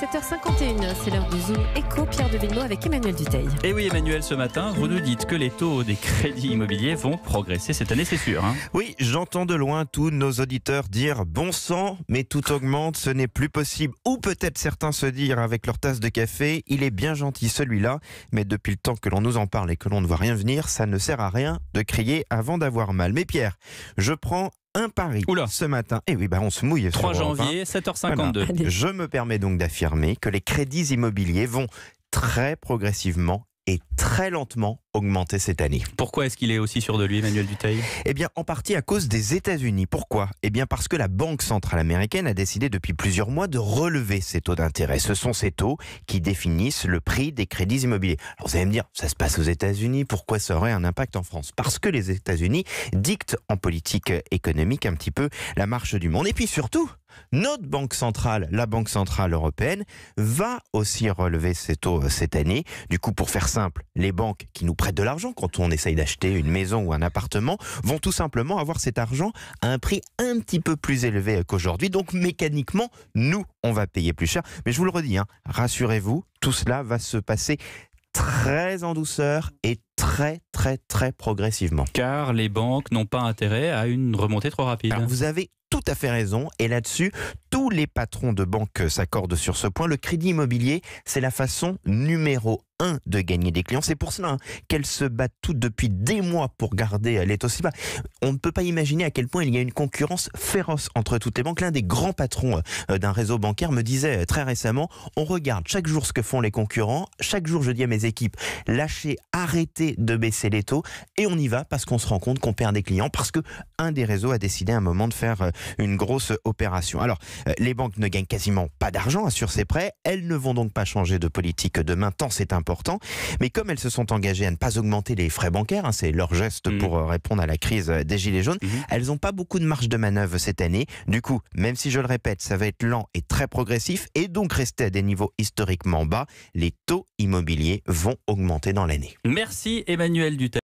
7h51, c'est l'heure du Zoom Éco, Pierre de Villeneuve avec Emmanuel Dutheil. Et oui Emmanuel, ce matin, vous nous dites que les taux des crédits immobiliers vont progresser cette année, c'est sûr. Oui, j'entends de loin tous nos auditeurs dire « bon sang, mais tout augmente, ce n'est plus possible ». Ou peut-être certains se dire avec leur tasse de café « il est bien gentil celui-là, mais depuis le temps que l'on nous en parle et que l'on ne voit rien venir, ça ne sert à rien de crier avant d'avoir mal ». Mais Pierre, je prends un pari ce matin. Et oui, on se mouille. 3 janvier, 7h52. Voilà. Je me permets donc d'affirmer que les crédits immobiliers vont très progressivement et très lentement augmenter cette année. Pourquoi est-ce qu'il est aussi sûr de lui, Emmanuel Dutheil ? Eh bien, en partie à cause des États-Unis. Pourquoi ? Eh bien, parce que la Banque centrale américaine a décidé depuis plusieurs mois de relever ses taux d'intérêt. Ce sont ces taux qui définissent le prix des crédits immobiliers. Alors, vous allez me dire, ça se passe aux États-Unis, pourquoi ça aurait un impact en France ? Parce que les États-Unis dictent en politique économique un petit peu la marche du monde. Et puis surtout, notre banque centrale, la Banque centrale européenne, va aussi relever ses taux cette année. Du coup, pour faire simple, les banques qui nous prêtent de l'argent quand on essaye d'acheter une maison ou un appartement vont tout simplement avoir cet argent à un prix un petit peu plus élevé qu'aujourd'hui. Donc mécaniquement, nous, on va payer plus cher. Mais je vous le redis, rassurez-vous, tout cela va se passer très en douceur et très progressivement. Car les banques n'ont pas intérêt à une remontée trop rapide. Alors, vous avez tout à fait raison, et là-dessus, tous les patrons de banques s'accordent sur ce point. Le crédit immobilier, c'est la façon numéro 1 de gagner des clients. C'est pour cela qu'elles se battent toutes depuis des mois pour garder les taux si bas. On ne peut pas imaginer à quel point il y a une concurrence féroce entre toutes les banques. L'un des grands patrons d'un réseau bancaire me disait très récemment, on regarde chaque jour ce que font les concurrents. Chaque jour, je dis à mes équipes, lâchez, arrêtez de baisser les taux, et on y va parce qu'on se rend compte qu'on perd des clients, parce que un des réseaux a décidé à un moment de faire une grosse opération. Alors, les banques ne gagnent quasiment pas d'argent sur ces prêts. Elles ne vont donc pas changer de politique demain, tant c'est important. Mais comme elles se sont engagées à ne pas augmenter les frais bancaires, c'est leur geste pour répondre à la crise des Gilets jaunes, elles n'ont pas beaucoup de marge de manœuvre cette année. Du coup, même si je le répète, ça va être lent et très progressif, et donc rester à des niveaux historiquement bas, les taux immobiliers vont augmenter dans l'année. Merci Emmanuel Dutheil.